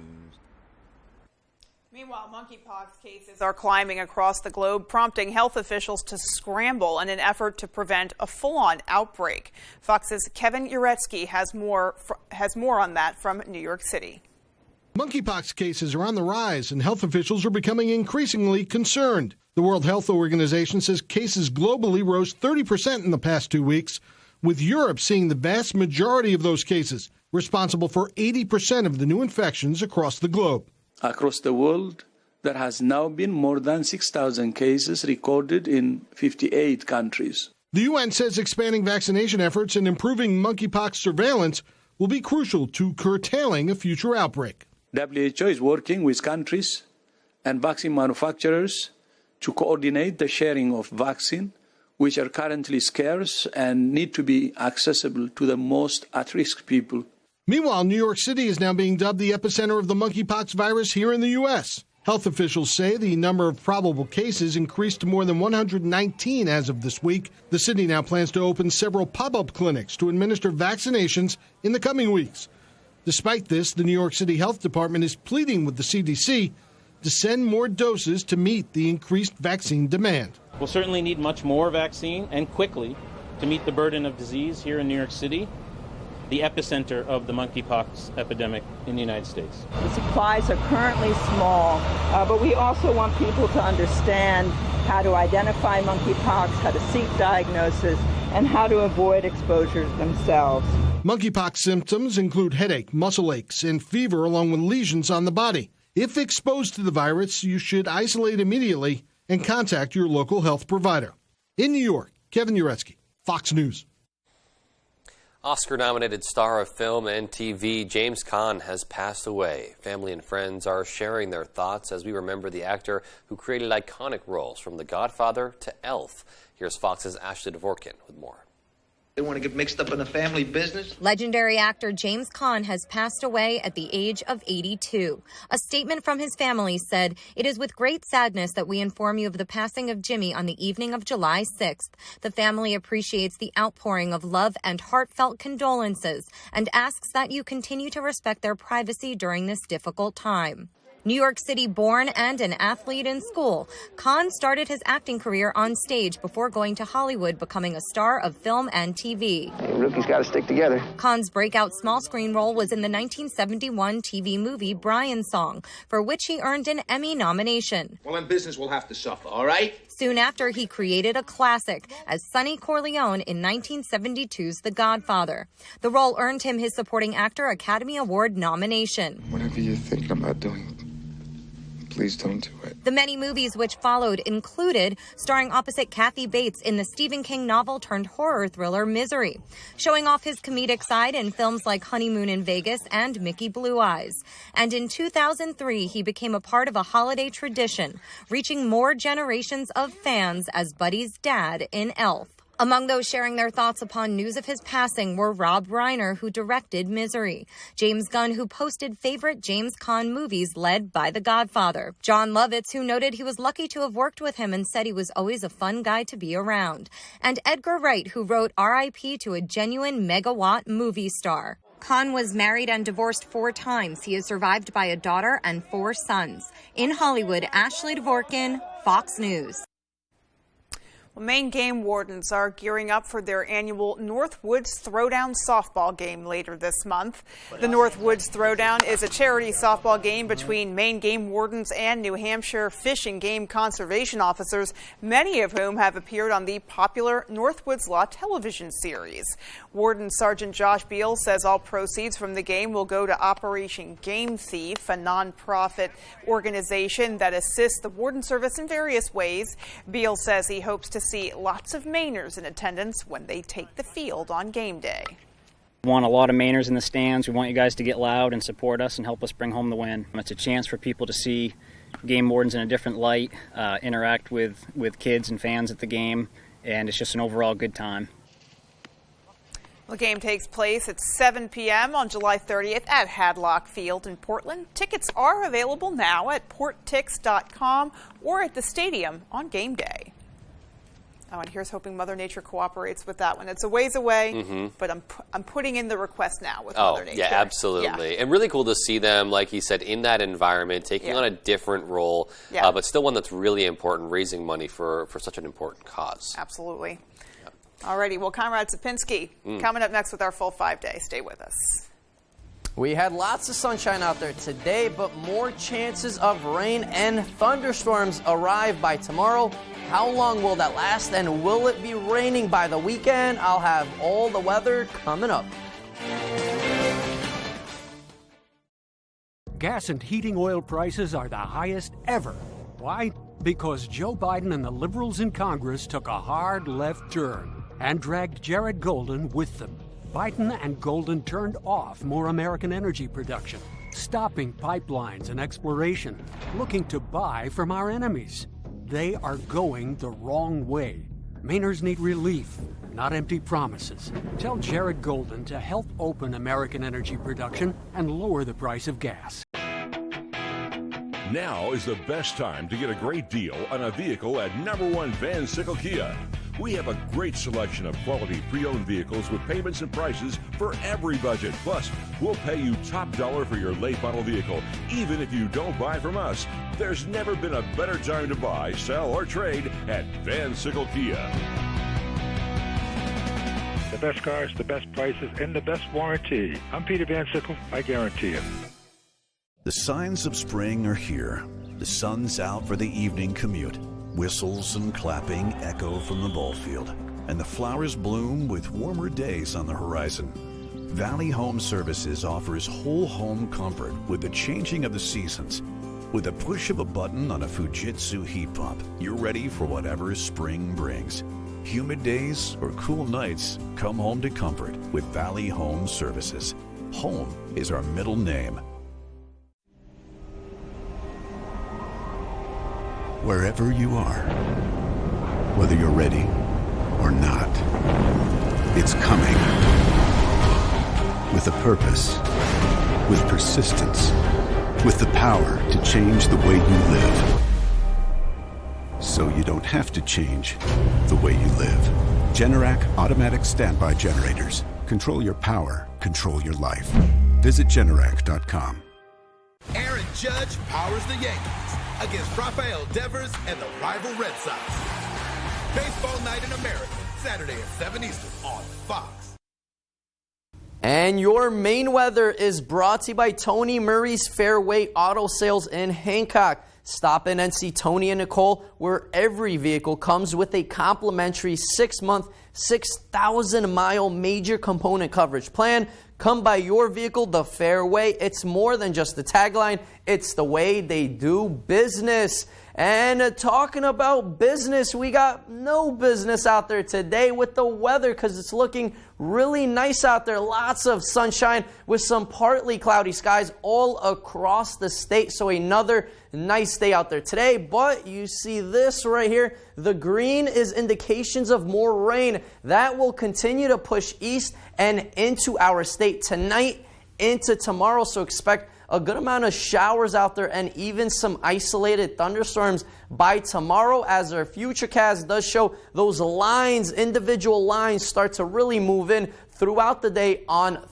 Meanwhile, monkeypox cases are climbing across the globe, prompting health officials to scramble in an effort to prevent a full-on outbreak. Fox's Kevin Uretsky has more on that from New York City. Monkeypox cases are on the rise, and health officials are becoming increasingly concerned. The World Health Organization says cases globally rose 30% in the past 2 weeks, with Europe seeing the vast majority of those cases, responsible for 80% of the new infections across the globe. Across the world, there has now been more than 6,000 cases recorded in 58 countries. The UN says expanding vaccination efforts and improving monkeypox surveillance will be crucial to curtailing a future outbreak. WHO is working with countries and vaccine manufacturers to coordinate the sharing of vaccine, which are currently scarce and need to be accessible to the most at-risk people. Meanwhile, New York City is now being dubbed the epicenter of the monkeypox virus here in the U.S. Health officials say the number of probable cases increased to more than 119 as of this week. The city now plans to open several pop-up clinics to administer vaccinations in the coming weeks. Despite this, the New York City Health Department is pleading with the CDC to send more doses to meet the increased vaccine demand. We'll certainly need much more vaccine, and quickly, to meet the burden of disease here in New York City, the epicenter of the monkeypox epidemic in the United States. The supplies are currently small, but we also want people to understand how to identify monkeypox, how to seek diagnosis, and how to avoid exposures themselves. Monkeypox symptoms include headache, muscle aches, and fever, along with lesions on the body. If exposed to the virus, you should isolate immediately and contact your local health provider. In New York, Kevin Uretsky, Fox News. Oscar-nominated star of film and TV, James Caan, has passed away. Family and friends are sharing their thoughts as we remember the actor who created iconic roles from The Godfather to Elf. Here's Fox's Ashley Dvorkin with more. They want to get mixed up in the family business. Legendary actor James Caan has passed away at the age of 82. A statement from his family said, "It is with great sadness that we inform you of the passing of Jimmy on the evening of July 6th. The family appreciates the outpouring of love and heartfelt condolences and asks that you continue to respect their privacy during this difficult time." New York City born and an athlete in school, Khan started his acting career on stage before going to Hollywood, becoming a star of film and TV. Hey, rookies got to stick together. Khan's breakout small screen role was in the 1971 TV movie Brian's Song, for which he earned an Emmy nomination. Well, then business will have to suffer, all right? Soon after, he created a classic as Sonny Corleone in 1972's The Godfather. The role earned him his Supporting Actor Academy Award nomination. Whatever you're thinking about doing, please don't do it. The many movies which followed included starring opposite Kathy Bates in the Stephen King novel-turned-horror thriller Misery, showing off his comedic side in films like Honeymoon in Vegas and Mickey Blue Eyes. And in 2003, he became a part of a holiday tradition, reaching more generations of fans as Buddy's dad in Elf. Among those sharing their thoughts upon news of his passing were Rob Reiner, who directed Misery, James Gunn, who posted favorite James Caan movies led by The Godfather, John Lovitz, who noted he was lucky to have worked with him and said he was always a fun guy to be around, and Edgar Wright, who wrote R.I.P. to a genuine megawatt movie star. Caan was married and divorced 4 times. He is survived by a daughter and 4 sons. In Hollywood, Ashley Dvorkin, Fox News. Well, Maine game wardens are gearing up for their annual Northwoods Throwdown softball game later this month. The Northwoods Throwdown is a charity softball game between Maine game wardens and New Hampshire Fish and Game Conservation officers, many of whom have appeared on the popular Northwoods Law television series. Warden Sergeant Josh Beal says all proceeds from the game will go to Operation Game Thief, a nonprofit organization that assists the warden service in various ways. Beal says he hopes to see lots of Mainers in attendance when they take the field on game day. We want a lot of Mainers in the stands. We want you guys to get loud and support us and help us bring home the win. It's a chance for people to see game wardens in a different light, interact with kids and fans at the game, and it's just an overall good time. The game takes place at 7 p.m. on July 30th at Hadlock Field in Portland. Tickets are available now at porttix.com or at the stadium on game day. Oh, and here's hoping Mother Nature cooperates with that one. It's a ways away, but I'm putting in the request now with Mother Nature. Yeah, absolutely. Yeah. And really cool to see them, like he said, in that environment, taking on a different role, but still one that's really important, raising money for such an important cause. Absolutely. Yep. All righty. Well, Conrad Sapinski, coming up next with our full 5-day. Stay with us. We had lots of sunshine out there today, but more chances of rain and thunderstorms arrive by tomorrow. How long will that last, and will it be raining by the weekend? I'll have all the weather coming up. Gas and heating oil prices are the highest ever. Why? Because Joe Biden and the liberals in Congress took a hard left turn and dragged Jared Golden with them. Biden and Golden turned off more American energy production, stopping pipelines and exploration, looking to buy from our enemies. They are going the wrong way. Mainers need relief, not empty promises. Tell Jared Golden to help open American energy production and lower the price of gas. Now is the best time to get a great deal on a vehicle at #1 Van Sickle Kia. We have a great selection of quality pre-owned vehicles with payments and prices for every budget. Plus, we'll pay you top dollar for your late model vehicle, even if you don't buy from us. There's never been a better time to buy, sell, or trade at Van Sickle Kia. The best cars, the best prices, and the best warranty. I'm Peter Van Sickle. I guarantee it. The signs of spring are here. The sun's out for the evening commute. Whistles and clapping echo from the ball field, and the flowers bloom with warmer days on the horizon. Valley Home Services offers whole home comfort with the changing of the seasons. With a push of a button on a Fujitsu heat pump, you're ready for whatever spring brings. Humid days or cool nights, come home to comfort with Valley Home Services. Home is our middle name. Wherever you are, whether you're ready or not, it's coming. With a purpose, with persistence, with the power to change the way you live. So you don't have to change the way you live. Generac automatic standby generators. Control your power, control your life. Visit Generac.com. Aaron Judge powers the Yankees against Rafael Devers and the rival Red Sox. Baseball Night in America, Saturday at 7 Eastern on Fox. And your main weather is brought to you by Tony Murray's Fairway Auto Sales in Hancock. Stop in and see Tony and Nicole, where every vehicle comes with a complimentary 6-month, 6,000-mile major component coverage plan. Come by your vehicle the Fairway. It's more than just the tagline. It's the way they do business. And talking about business, we got no business out there today with the weather because it's looking really nice out there. Lots of sunshine with some partly cloudy skies all across the state. So another nice day out there today. But you see this right here. The green is indications of more rain. That will continue to push east and into our state tonight into tomorrow. So expect a good amount of showers out there and even some isolated thunderstorms by tomorrow, as our futurecast does show those lines, individual lines, start to really move in throughout the day on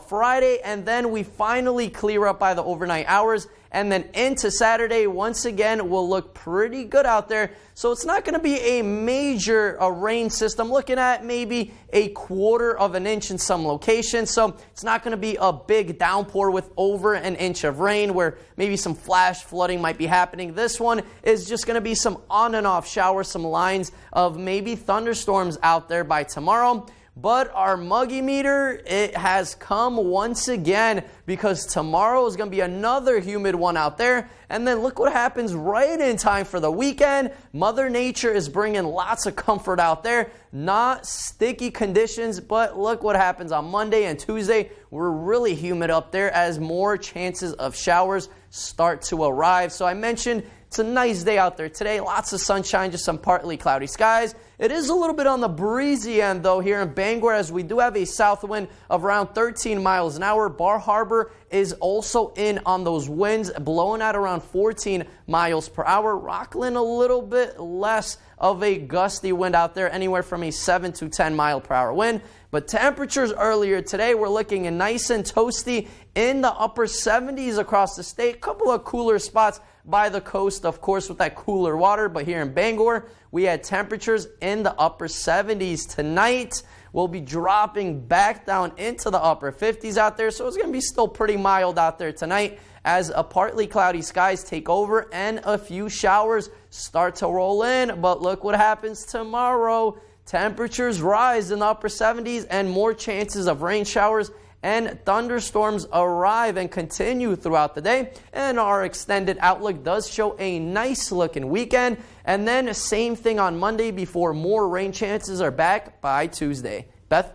Friday, and then we finally clear up by the overnight hours, and then into Saturday once again will look pretty good out there. So it's not going to be a major rain system, looking at maybe a 1/4 of an inch in some locations. So it's not going to be a big downpour with over an inch of rain where maybe some flash flooding might be happening. This one is just going to be some on and off showers, some lines of maybe thunderstorms out there by tomorrow. But our muggy meter, it has come once again, because tomorrow is going to be another humid one out there. And then look what happens right in time for the weekend. Mother Nature is bringing lots of comfort out there. Not sticky conditions, but look what happens on Monday and Tuesday. We're really humid up there as more chances of showers start to arrive. So I mentioned it's a nice day out there today. Lots of sunshine, just some partly cloudy skies. It is a little bit on the breezy end, though, here in Bangor, as we do have a south wind of around 13 miles an hour. Bar Harbor is also in on those winds, blowing at around 14 miles per hour. Rockland, a little bit less of a gusty wind out there, anywhere from a 7 to 10 mile per hour wind. But temperatures earlier today, we're looking at nice and toasty in the upper 70s across the state. A couple of cooler spots by the coast, of course, with that cooler water. But here in Bangor, we had temperatures in the upper 70s. Tonight, we'll be dropping back down into the upper 50s out there. So it's going to be still pretty mild out there tonight as a partly cloudy skies take over and a few showers start to roll in. But look what happens tomorrow. Temperatures rise in the upper 70s and more chances of rain showers and thunderstorms arrive and continue throughout the day. And our extended outlook does show a nice looking weekend. And then same thing on Monday before more rain chances are back by Tuesday. Beth?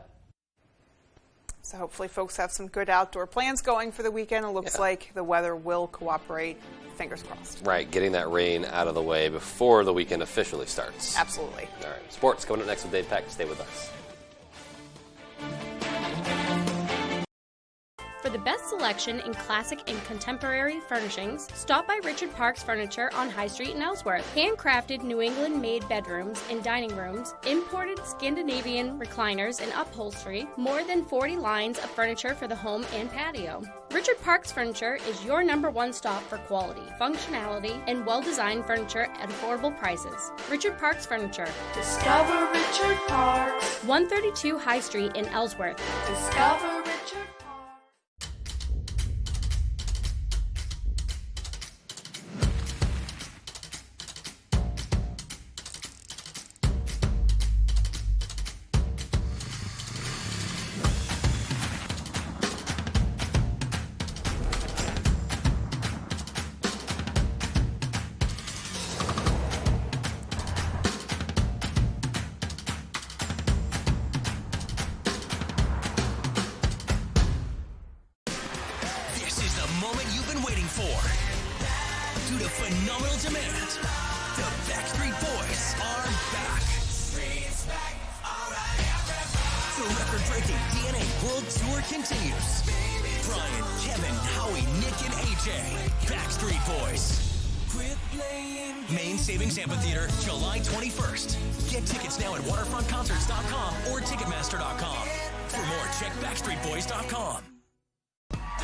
So hopefully folks have some good outdoor plans going for the weekend. It looks like the weather will cooperate. Fingers crossed. Right, getting that rain out of the way before the weekend officially starts. Absolutely. All right, sports coming up next with Dave Peck. Stay with us. For the best selection in classic and contemporary furnishings, stop by Richard Parks Furniture on High Street in Ellsworth. Handcrafted New England-made bedrooms and dining rooms, imported Scandinavian recliners and upholstery, more than 40 lines of furniture for the home and patio. Richard Parks Furniture is your #1 stop for quality, functionality, and well-designed furniture at affordable prices. Richard Parks Furniture. Discover Richard Parks. 132 High Street in Ellsworth. Discover Richard Parks. Due to phenomenal demand, the Backstreet Boys are back. The record-breaking DNA World Tour continues. Brian, Kevin, Howie, Nick, and AJ. Backstreet Boys. Main Savings Amphitheater, July 21st. Get tickets now at waterfrontconcerts.com or Ticketmaster.com. For more, check backstreetboys.com.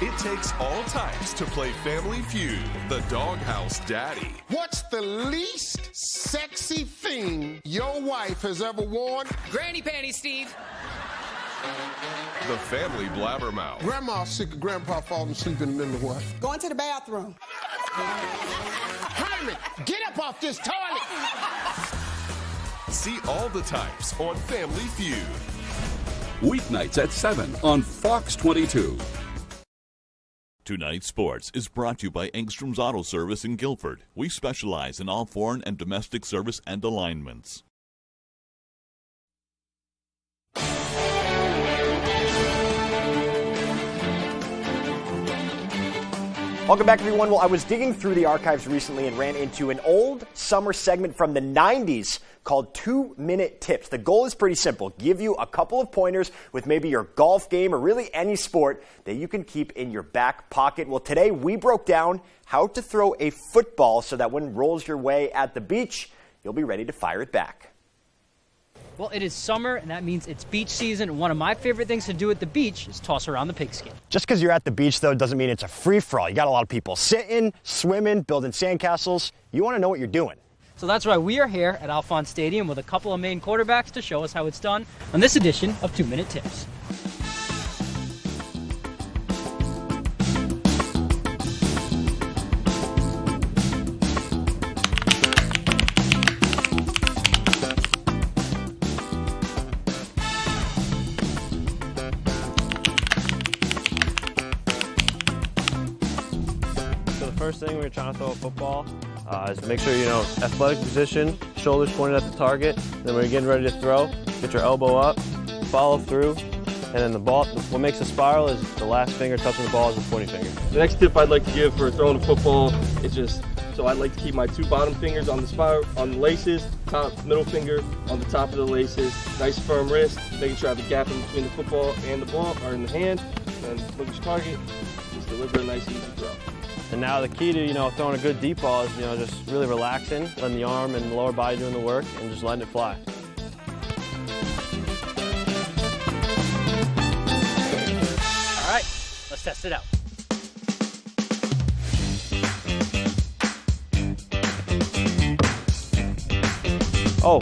It takes all types to play Family Feud, the Doghouse Daddy. What's the least sexy thing your wife has ever worn? Granny panties, Steve. The Family Blabbermouth. Grandma's sick of Grandpa falling asleep in the middle of what? Going to the bathroom. Hyman, get up off this toilet! See all the types on Family Feud. Weeknights at 7 on Fox 22. Tonight's Sports is brought to you by Engstrom's Auto Service in Guilford. We specialize in all foreign and domestic service and alignments. Welcome back, everyone. Well, I was digging through the archives recently and ran into an old summer segment from the 90s called 2-Minute Tips. The goal is pretty simple. Give you a couple of pointers with maybe your golf game or really any sport that you can keep in your back pocket. Well, today we broke down how to throw a football so that when it rolls your way at the beach, you'll be ready to fire it back. Well, it is summer, and that means it's beach season. One of my favorite things to do at the beach is toss around the pigskin. Just because you're at the beach, though, doesn't mean it's a free-for-all. You got a lot of people sitting, swimming, building sandcastles. You want to know what you're doing. So that's why we are here at Alphonse Stadium with a couple of Maine quarterbacks to show us how it's done on this edition of 2-Minute Tips. First thing when you're trying to throw a football is make sure, athletic position, shoulders pointed at the target. Then when you're getting ready to throw, get your elbow up, follow through, and then the ball, what makes a spiral is the last finger touching the ball is the pointing finger. The next tip I'd like to give for throwing a football is so I'd like to keep my two bottom fingers on the spiral, on the laces, middle finger on the top of the laces, nice firm wrist, making sure I have a gap in between the football and the ball, or in the hand, and look at your target, just deliver a nice easy throw. And now the key to, throwing a good deep ball is, just really relaxing, letting the arm and the lower body doing the work, and just letting it fly. All right, let's test it out. Oh.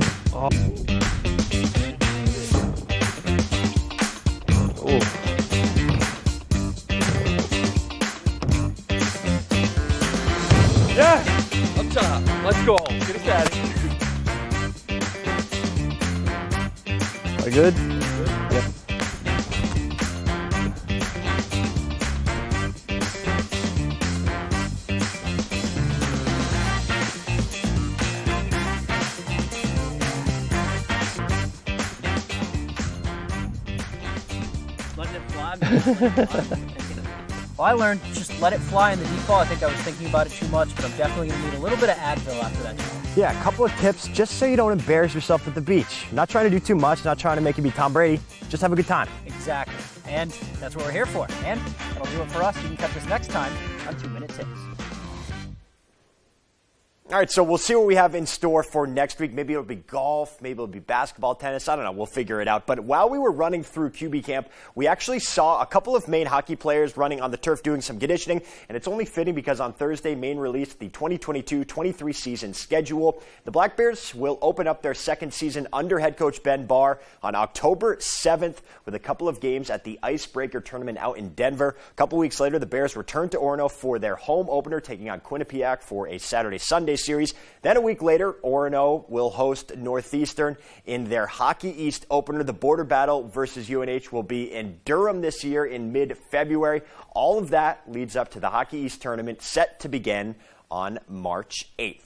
Yeah! Up top. Let's go. Get a caddy. Are you good? Yeah. Letting it fly. Well, I learned just let it fly in the deep ball. I think I was thinking about it too much, but I'm definitely going to need a little bit of Advil after that drill. Yeah, a couple of tips just so you don't embarrass yourself at the beach. Not trying to do too much, not trying to make you be Tom Brady. Just have a good time. Exactly. And that's what we're here for. And that'll do it for us. You can catch us next time on 2-Minute Tips. All right, so we'll see what we have in store for next week. Maybe it'll be golf, maybe it'll be basketball, tennis. I don't know. We'll figure it out. But while we were running through QB camp, we actually saw a couple of Maine hockey players running on the turf doing some conditioning. And it's only fitting because on Thursday, Maine released the 2022-23 season schedule. The Black Bears will open up their second season under head coach Ben Barr on October 7th with a couple of games at the Icebreaker tournament out in Denver. A couple weeks later, the Bears returned to Orono for their home opener, taking on Quinnipiac for a Saturday-Sunday series. Then a week later, Orono will host Northeastern in their Hockey East opener. The border battle versus UNH will be in Durham this year in mid-February. All of that leads up to the Hockey East tournament set to begin on March 8th.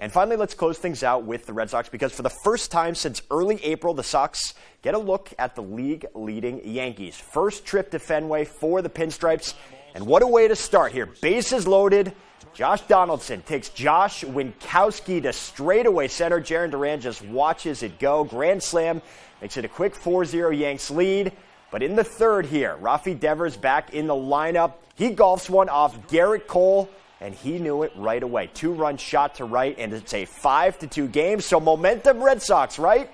And finally, let's close things out with the Red Sox because for the first time since early April, the Sox get a look at the league-leading Yankees. First trip to Fenway for the Pinstripes. And what a way to start here. Bases loaded. Josh Donaldson takes Josh Winkowski to straightaway center. Jarren Duran just watches it go. Grand slam makes it a quick 4-0 Yanks lead. But in the third here, Rafi Devers back in the lineup. He golfs one off Garrett Cole, and he knew it right away. 2-run shot to right, and it's a 5-2 game. So momentum Red Sox, right?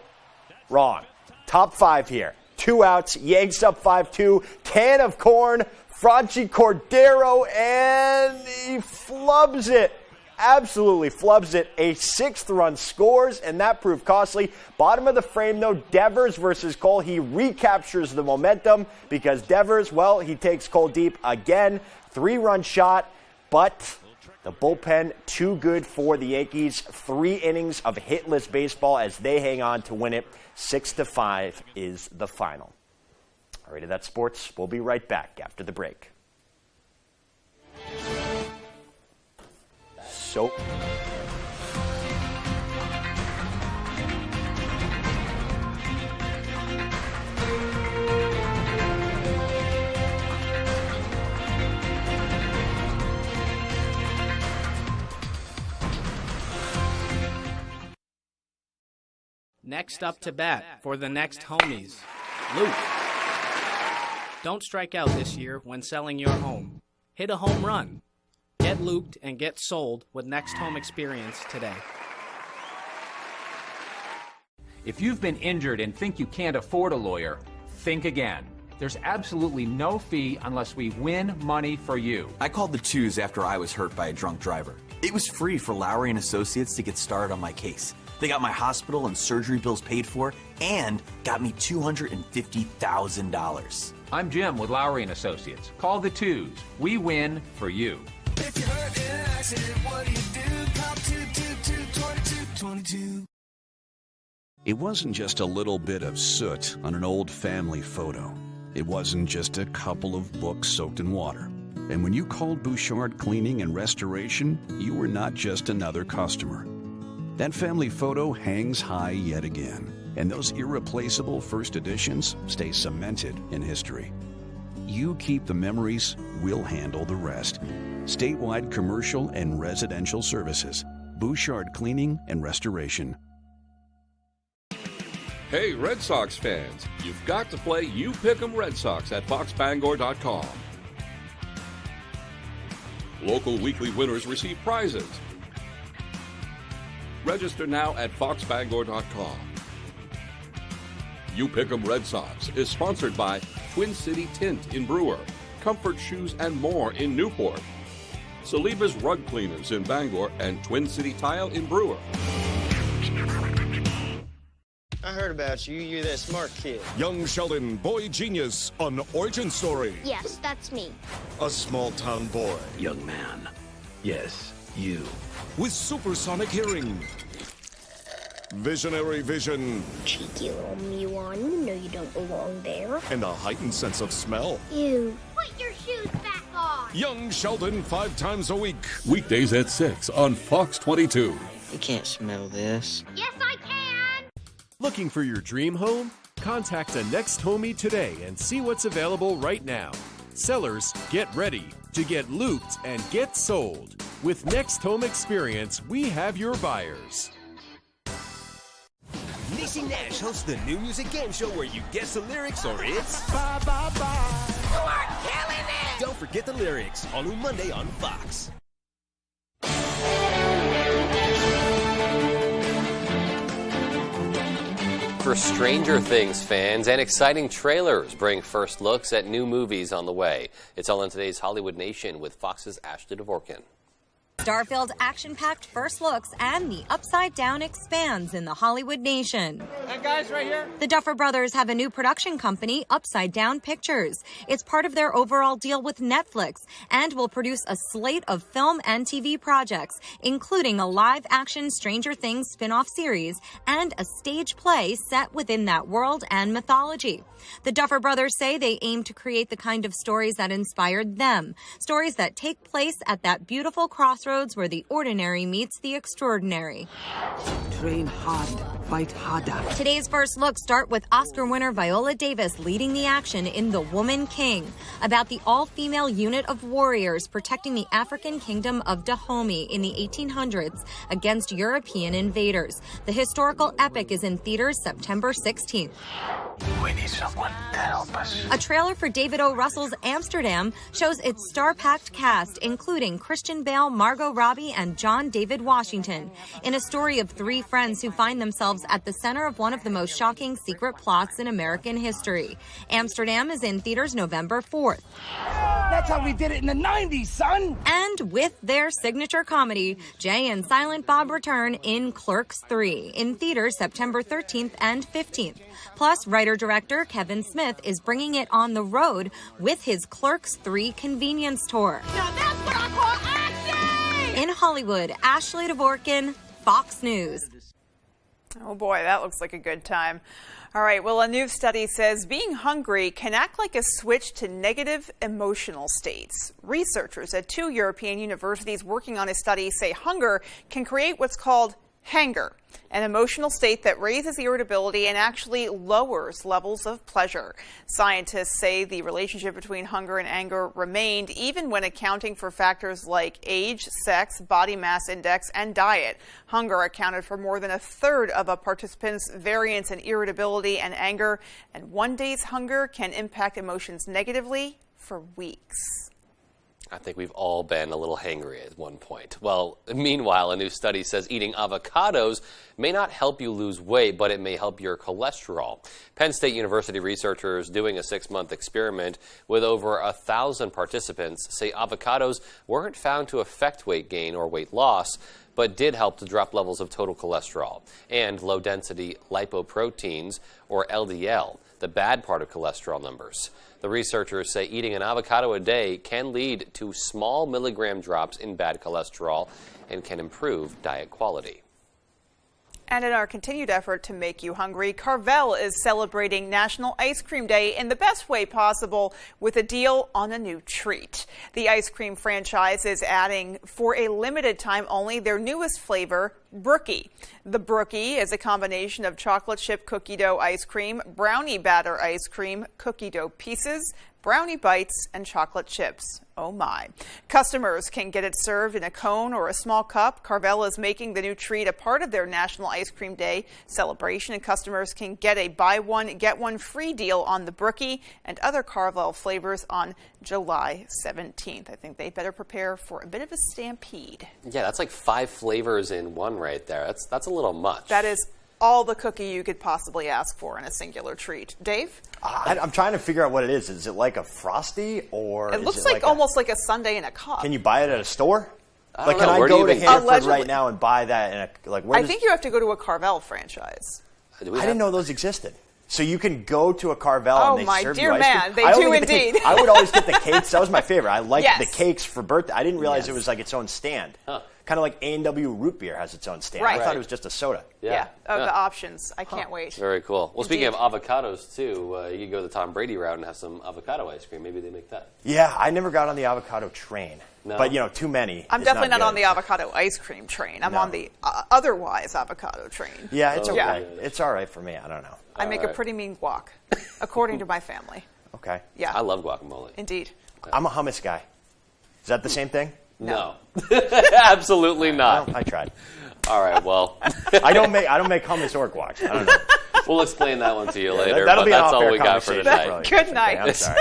Wrong. Top 5 here. 2 outs. Yanks up 5-2. Can of corn Franchi Cordero, and he flubs it. Absolutely flubs it. A 6th run scores, and that proved costly. Bottom of the frame, though, Devers versus Cole. He recaptures the momentum because Devers, well, he takes Cole deep again. 3-run shot, but the bullpen too good for the Yankees. 3 innings of hitless baseball as they hang on to win it. 6-5 is the final. All right, that's sports. We'll be right back after the break. So Next up to bat for the next homies, Luke. Don't strike out this year when selling your home. Hit a home run. Get looped and get sold with Next Home Experience today. If you've been injured and think you can't afford a lawyer, think again. There's absolutely no fee unless we win money for you. I called the twos after I was hurt by a drunk driver. It was free for Lowry and Associates to get started on my case. They got my hospital and surgery bills paid for and got me $250,000. I'm Jim with Lowry and Associates. Call the twos. We win for you. If you're hurt in an accident, what do you do? Call 222-2222. It wasn't just a little bit of soot on an old family photo. It wasn't just a couple of books soaked in water. And when you called Bouchard Cleaning and Restoration, you were not just another customer. That family photo hangs high yet again, and those irreplaceable first editions stay cemented in history. You keep the memories, we'll handle the rest. Statewide commercial and residential services. Bouchard Cleaning and Restoration. Hey, Red Sox fans, you've got to play You Pick 'em Red Sox at foxbangor.com. Local weekly winners receive prizes. Register now at foxbangor.com. You Pick 'em Red Sox is sponsored by Twin City Tint in Brewer, Comfort Shoes and More in Newport, Saliba's Rug Cleaners in Bangor, and Twin City Tile in Brewer. I heard about you. You're that smart kid. Young Sheldon, boy genius on Origin Story. Yes, that's me. A small-town boy. Young man. Yes, you. With supersonic hearing. Visionary vision. Cheeky little Miwan, you know you don't belong there. And a heightened sense of smell. Ew. Put your shoes back on. Young Sheldon 5 times a week. Weekdays at 6 on Fox 22. You can't smell this. Yes, I can. Looking for your dream home? Contact a Next Homie today and see what's available right now. Sellers, get ready to get looped and get sold. With Next Home Experience, we have your buyers. Niecy Nash hosts the new music game show where you guess the lyrics or it's bye bye bye. You are killing it. Don't forget the lyrics. All new Monday on Fox. For Stranger Things fans, and exciting trailers bring first looks at new movies on the way. It's all in today's Hollywood Nation with Fox's Ashley Dvorkin. Starfield's action-packed first looks and the Upside Down expands in the Hollywood Nation. That guy's right here. The Duffer Brothers have a new production company, Upside Down Pictures. It's part of their overall deal with Netflix and will produce a slate of film and TV projects, including a live-action Stranger Things spin-off series and a stage play set within that world and mythology. The Duffer Brothers say they aim to create the kind of stories that inspired them, stories that take place at that beautiful crossroads where the ordinary meets the extraordinary. Train hard, fight harder. Today's first looks start with Oscar winner Viola Davis leading the action in The Woman King, about the all-female unit of warriors protecting the African kingdom of Dahomey in the 1800s against European invaders. The historical epic is in theaters September 16th. We need someone to help us. A trailer for David O. Russell's Amsterdam shows its star-packed cast, including Christian Bale, Margot Robbie, and John David Washington, in a story of 3 friends who find themselves themselves at the center of one of the most shocking secret plots in American history. Amsterdam is in theaters November 4th. That's how we did it in the 90s, son! And with their signature comedy, Jay and Silent Bob return in Clerks 3 in theaters September 13th and 15th. Plus, writer-director Kevin Smith is bringing it on the road with his Clerks 3 convenience tour. Now that's what I call acting! In Hollywood, Ashley Dvorkin, Fox News. Oh boy, that looks like a good time. All right, well, a new study says being hungry can act like a switch to negative emotional states. Researchers at 2 European universities working on a study say hunger can create what's called hanger, an emotional state that raises irritability and actually lowers levels of pleasure. Scientists say the relationship between hunger and anger remained even when accounting for factors like age, sex, body mass index, and diet. Hunger accounted for more than a third of a participant's variance in irritability and anger, and one day's hunger can impact emotions negatively for weeks. I think we've all been a little hangry at one point. Well, meanwhile, a new study says eating avocados may not help you lose weight, but it may help your cholesterol. Penn State University researchers doing a 6-month experiment with over 1,000 participants say avocados weren't found to affect weight gain or weight loss, but did help to drop levels of total cholesterol and low-density lipoproteins, or LDL, the bad part of cholesterol numbers. The researchers say eating an avocado a day can lead to small milligram drops in bad cholesterol and can improve diet quality. And in our continued effort to make you hungry, Carvel is celebrating National Ice Cream Day in the best way possible with a deal on a new treat. The ice cream franchise is adding, for a limited time only, their newest flavor, Brookie. The Brookie is a combination of chocolate chip cookie dough ice cream, brownie batter ice cream, cookie dough pieces, brownie bites, and chocolate chips. Oh my. Customers can get it served in a cone or a small cup. Carvel is making the new treat a part of their National Ice Cream Day celebration, and customers can get a buy one, get one free deal on the Brookie and other Carvel flavors on July 17th. I think they better prepare for a bit of a stampede. Yeah, that's like 5 flavors in one right there. That's a little much. That is all the cookie you could possibly ask for in a singular treat. Dave? I'm trying to figure out what it is. Is it like a Frosty or It looks like almost like a sundae in a cup. Can you buy it at a store? I Can I go to Hannaford right now and buy that? In a, I think you have to go to a Carvel franchise. I didn't know those existed. So you can go to a Carvel and they serve you ice cream? Oh, my dear man, they do indeed. I would always get the cakes. That was my favorite. I liked Yes. the cakes for birthday. I didn't realize it was like its own stand. Kind of like A&W root beer has its own stand. Right. I thought it was just a soda. Yeah. The options. I can't wait. Very cool. Well, Indeed. speaking of avocados, too, you could go the Tom Brady route and have some avocado ice cream. Maybe they make that. Yeah, I never got on the avocado train. No. But, too many. I'm definitely not on the avocado ice cream train. I'm on the otherwise avocado train. Yeah, it's okay. Yeah. It's all right for me. I don't know. I make a pretty mean guac, according to my family. Okay. Yeah. I love guacamole. Indeed. I'm a hummus guy. Is that the same thing? No. Absolutely not. Well, I tried. All right, well. I don't make hummus or guac. I don't know. We'll explain that one to you later, That'll but be that's an all we got for conversation. tonight. Good night. Okay, I'm sorry.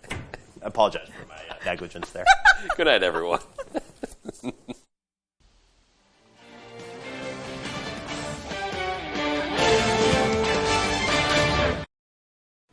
I apologize for my negligence there. Good night, everyone.